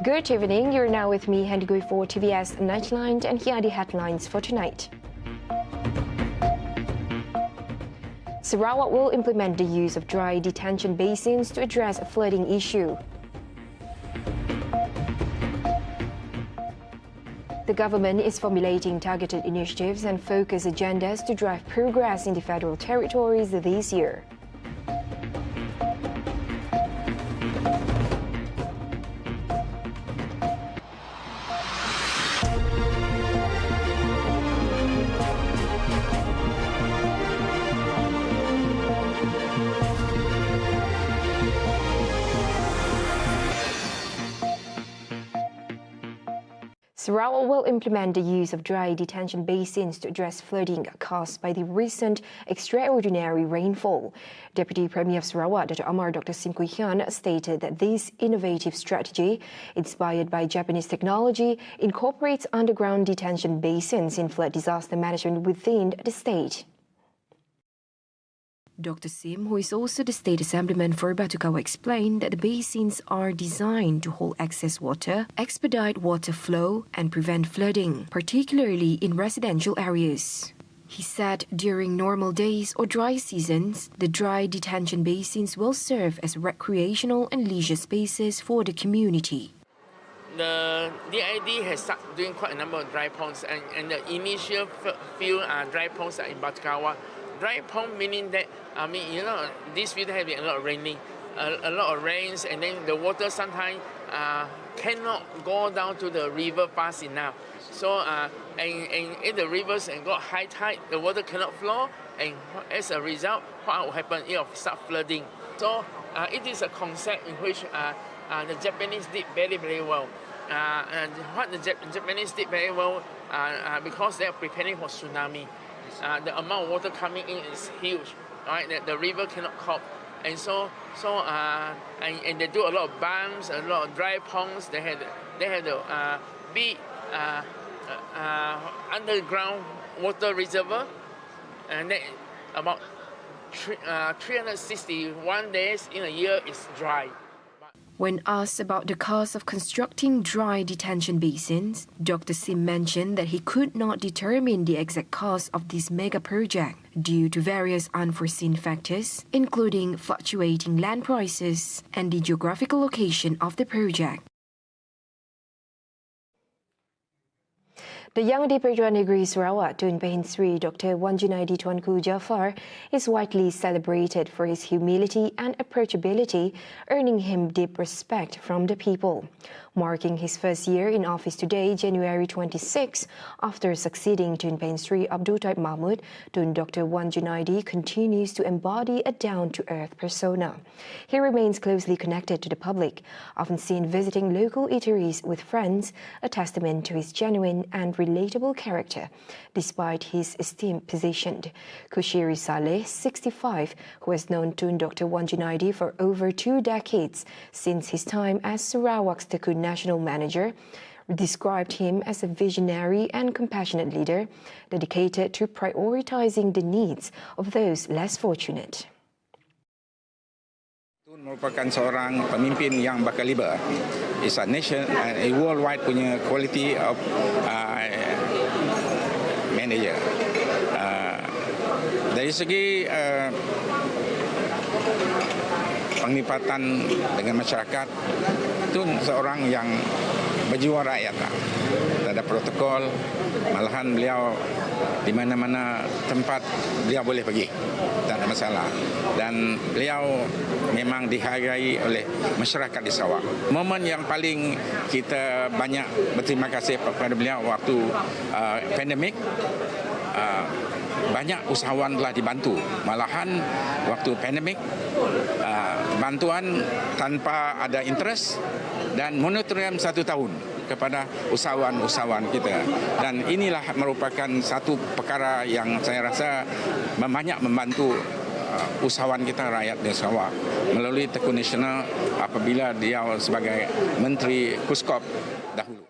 Good evening, you're now with me, Handy Gui for TVS Nightline, and here are the headlines for tonight. Sarawak will implement the use of dry detention basins to address a flooding issue. The government is formulating targeted initiatives and focus agendas to drive progress in the federal territories this year. Sarawak will implement the use of dry detention basins to address flooding caused by the recent extraordinary rainfall. Deputy Premier of Sarawak, Dr. Sim Kui Hian, stated that this innovative strategy, inspired by Japanese technology, incorporates underground detention basins in flood disaster management within the state. Dr. Sim, who is also the State Assemblyman for Batukawa, explained that the basins are designed to hold excess water, expedite water flow, and prevent flooding, particularly in residential areas. He said during normal days or dry seasons, the dry detention basins will serve as recreational and leisure spaces for the community. The DID has started doing quite a number of dry ponds, and the initial few dry ponds are in Batukawa. Dry pond meaning that, this field has been a lot of raining, a lot of rains, and then the water sometimes cannot go down to the river fast enough. So, and if the rivers got high tide, the water cannot flow, and as a result, what will happen? It will start flooding. So, it is a concept in which the Japanese did very, very well. And what the Japanese did very well, because they are preparing for tsunami. The amount of water coming in is huge, right? The river cannot cope, and and they do a lot of bumps, a lot of dry ponds. They had the big underground water reservoir, and then about 361 days in a year is dry. When asked about the cost of constructing dry detention basins, Dr. Sim mentioned that he could not determine the exact cost of this mega project due to various unforeseen factors, including fluctuating land prices and the geographical location of the project. The Yang di-Pertuan Negeri Sarawak Tun Pehin Sri Dr. Wan Junaidi Tuanku Jaafar is widely celebrated for his humility and approachability, earning him deep respect from the people. Marking his first year in office today, January 26, after succeeding Tun Pehin Sri Abdul Taib Mahmud, Tun Dr. Wan Junaidi continues to embody a down-to-earth persona. He remains closely connected to the public, often seen visiting local eateries with friends, a testament to his genuine and relatable character, despite his esteemed position. Kushiri Saleh, 65, who has known Tun Dr. Wan Junaidi for over 2 decades since his time as Sarawak's Tekun National Manager, described him as a visionary and compassionate leader dedicated to prioritizing the needs of those less fortunate. Tun merupakan seorang pemimpin yang berkaliber. It's a nation, a worldwide punya quality of manager. Dari segi penglibatan dengan masyarakat, Tun seorang yang berjiwa rakyat lah. Tak ada protokol, malahan beliau di mana-mana tempat beliau boleh pergi, tak ada masalah. Dan beliau memang dihargai oleh masyarakat di Sarawak. Momen yang paling kita banyak berterima kasih kepada beliau waktu pandemik, banyak usahawan telah dibantu. Malahan waktu pandemik, bantuan tanpa ada interest dan moratorium 1 tahun kepada usahawan-usahawan kita. Dan inilah merupakan satu perkara yang saya rasa banyak membantu usahawan kita rakyat di Sarawak melalui Tekun Nasional apabila dia sebagai Menteri Kuskop dahulu.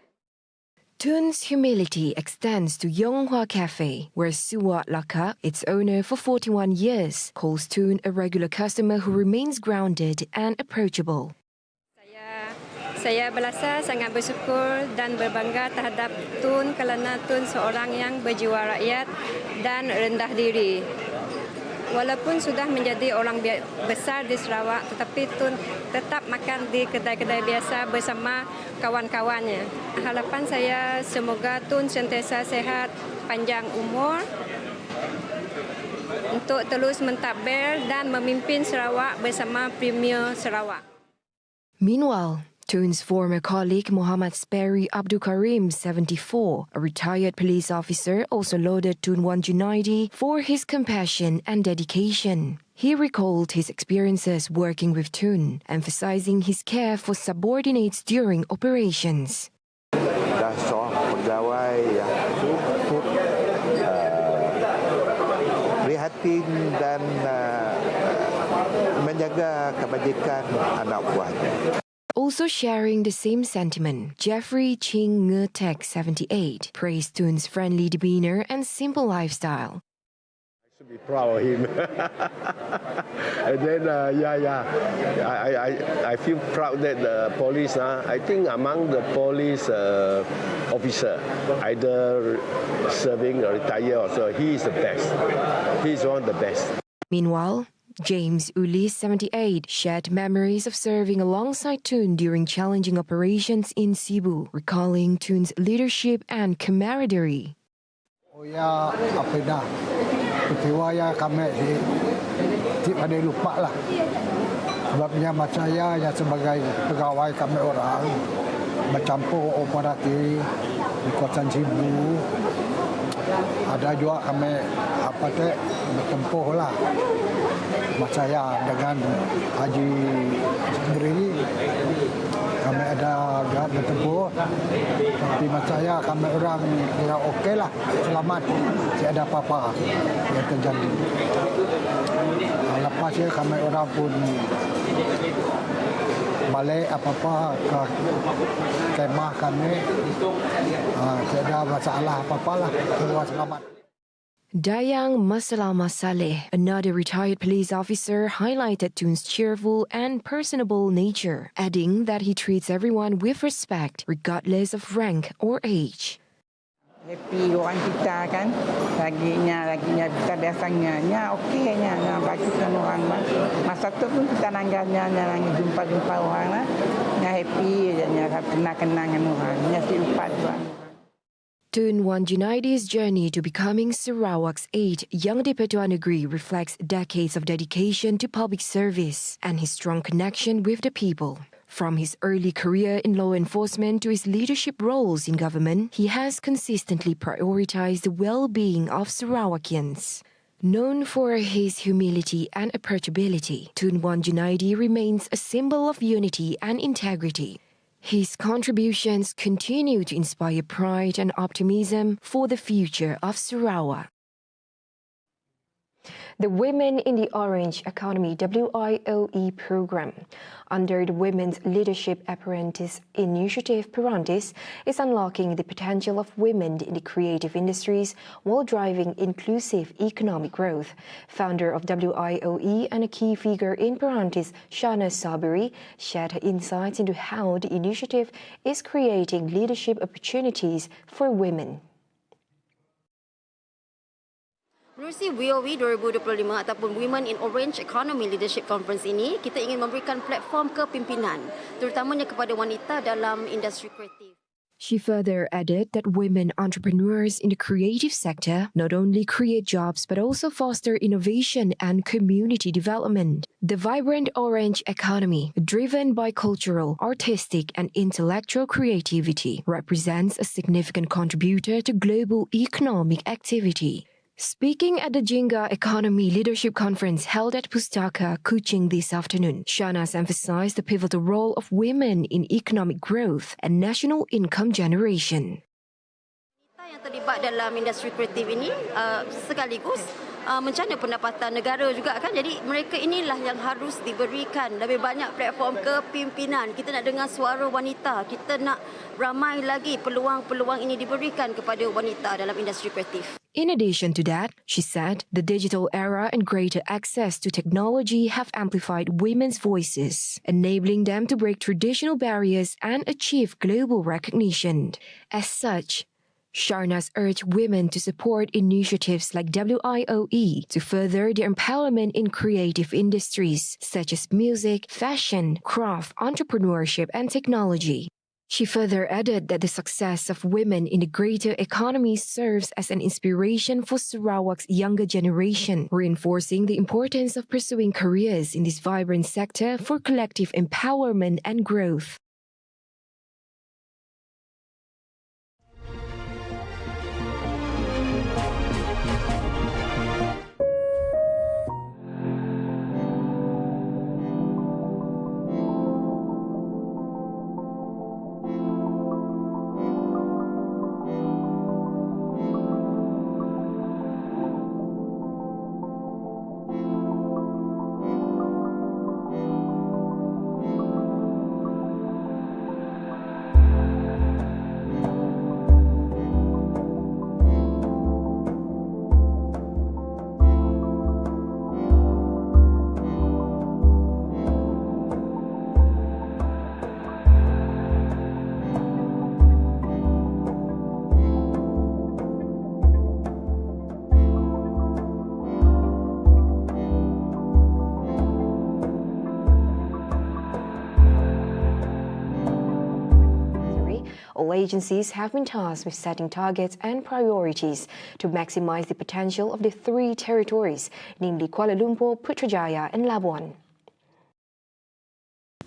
Tun's humility extends to Yonghua Cafe, where Suwat Laka, its owner for 41 years, calls Tun a regular customer who remains grounded and approachable. Saya Saya berasa sangat bersyukur dan berbangga terhadap Tun kerana Tun seorang yang berjiwa rakyat dan rendah diri. Walaupun sudah menjadi orang besar di Sarawak, tetapi Tun tetap makan di kedai-kedai biasa bersama kawan-kawannya. Harapan saya semoga Tun sentiasa sehat, panjang umur untuk terus mentadbir dan memimpin Sarawak bersama Premier Sarawak. Meanwhile, Tun's former colleague Muhammad Sperry Abdul Karim, 74, a retired police officer, also lauded Tun Wan Junaidi for his compassion and dedication. He recalled his experiences working with Tun, emphasizing his care for subordinates during operations. Dah seorang pegawai yang cukup prihatin dan menjaga kebajikan anak buahnya. Also sharing the same sentiment, Jeffrey Ching Ngetek, 78, praised Tun's friendly demeanor and simple lifestyle. I should be proud of him. And then, I feel proud that the police, I think among the police officer, either serving or retired, so he is the best. He is one of the best. Meanwhile, James Ulis, 78, shared memories of serving alongside Tun during challenging operations in Cebu, recalling Tun's leadership and camaraderie. Oh ya, apa dah? Peristiwa yang kami tidak ada lupa lah. Sebabnya saya yang sebagai pegawai kami orang bercampur operasi di kawasan Cebu. Ada juga kami bertempuh lah. Saya dengan Haji Beri kami ada bertempuh, tapi saya kami orang kira okey lah, selamat, tidak ada apa-apa yang terjadi. Lepas itu kami orang pun balik apa-apa ke kemah kami, tidak ada masalah apa-apa lah, semua selamat. Dayang Masalama Saleh, another retired police officer, highlighted Tun's cheerful and personable nature, adding that he treats everyone with respect, regardless of rank or age. Happy orang kita kan, laginya kita biasanya okeynya, bagi orang masa tu pun kita nangganya jumpa orang lah, happy kenang dengan orang, si lupa orang. Tun Wan Junaidi's journey to becoming Sarawak's 8th Young Di-Pertuan Negeri reflects decades of dedication to public service and his strong connection with the people. From his early career in law enforcement to his leadership roles in government, he has consistently prioritized the well-being of Sarawakians. Known for his humility and approachability, Tun Wan Junaidi remains a symbol of unity and integrity. His contributions continue to inspire pride and optimism for the future of Sarawak. The Women in the Orange Economy WIOE program under the Women's Leadership Apprentice Initiative Parantis is unlocking the potential of women in the creative industries while driving inclusive economic growth. Founder of WIOE and a key figure in Parantis, Shana Sabiri, shared her insights into how the initiative is creating leadership opportunities for women. Menerusi WIOE 2025 ataupun Women in Orange Economy Leadership Conference ini, kita ingin memberikan platform kepimpinan, terutamanya kepada wanita dalam industri kreatif. She further added that women entrepreneurs in the creative sector not only create jobs but also foster innovation and community development. The vibrant orange economy, driven by cultural, artistic and intellectual creativity, represents a significant contributor to global economic activity. Speaking at the Jingga Economy Leadership Conference held at Pustaka, Kuching this afternoon, Shanas emphasized the pivotal role of women in economic growth and national income generation. Wanita yang terlibat dalam industri kreatif ini sekaligus mencana pendapatan negara juga kan. Jadi mereka inilah yang harus diberikan lebih banyak platform kepimpinan. Kita nak dengar suara wanita. Kita nak ramai lagi peluang-peluang ini diberikan kepada wanita dalam industri kreatif. In addition to that, she said, the digital era and greater access to technology have amplified women's voices, enabling them to break traditional barriers and achieve global recognition. As such, Sharnas urged women to support initiatives like WIOE to further their empowerment in creative industries such as music, fashion, craft, entrepreneurship, and technology. She further added that the success of women in the greater economy serves as an inspiration for Sarawak's younger generation, reinforcing the importance of pursuing careers in this vibrant sector for collective empowerment and growth. All agencies have been tasked with setting targets and priorities to maximize the potential of the three territories, namely Kuala Lumpur, Putrajaya and Labuan.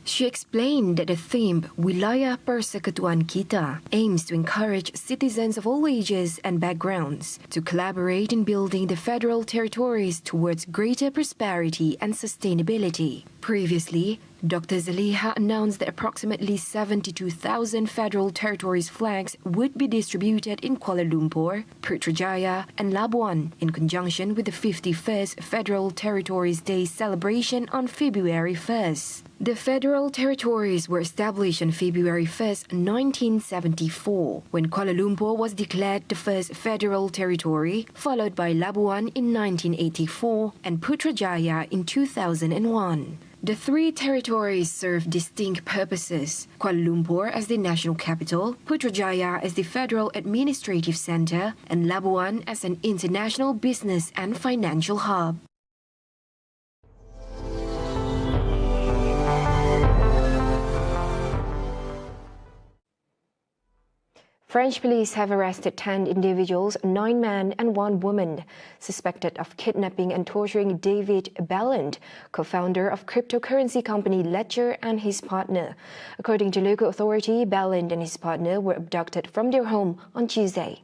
She explained that the theme Wilayah Persekutuan Kita aims to encourage citizens of all ages and backgrounds to collaborate in building the federal territories towards greater prosperity and sustainability. Previously, Dr. Zaliha announced that approximately 72,000 federal territories flags would be distributed in Kuala Lumpur, Putrajaya and Labuan in conjunction with the 51st Federal Territories Day celebration on February 1st. The federal territories were established on February 1st, 1974, when Kuala Lumpur was declared the first federal territory, followed by Labuan in 1984 and Putrajaya in 2001. The three territories serve distinct purposes: Kuala Lumpur as the national capital, Putrajaya as the federal administrative center, and Labuan as an international business and financial hub. French police have arrested 10 individuals, 9 men and 1 woman, suspected of kidnapping and torturing David Balland, co-founder of cryptocurrency company Ledger, and his partner. According to local authority, Balland and his partner were abducted from their home on Tuesday.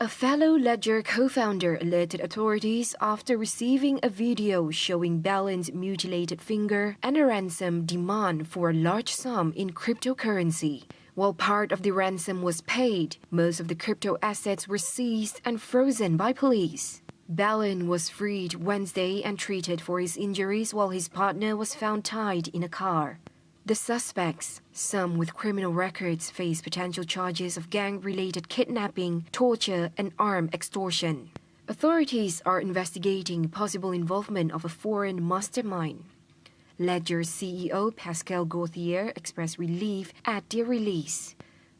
A fellow Ledger co-founder alerted authorities after receiving a video showing Balland's mutilated finger and a ransom demand for a large sum in cryptocurrency. While part of the ransom was paid, most of the crypto assets were seized and frozen by police. Balland was freed Wednesday and treated for his injuries while his partner was found tied in a car. The suspects, some with criminal records, face potential charges of gang-related kidnapping, torture, and armed extortion. Authorities are investigating possible involvement of a foreign mastermind. Ledger's CEO Pascal Gauthier expressed relief at their release.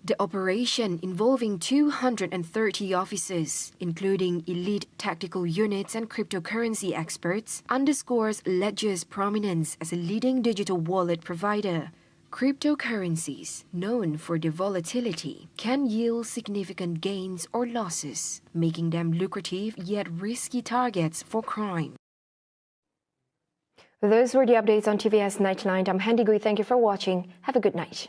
The operation, involving 230 officers, including elite tactical units and cryptocurrency experts, underscores Ledger's prominence as a leading digital wallet provider. Cryptocurrencies, known for their volatility, can yield significant gains or losses, making them lucrative yet risky targets for crime. Those were the updates on TVS Nightline. I'm Handy Gui. Thank you for watching. Have a good night.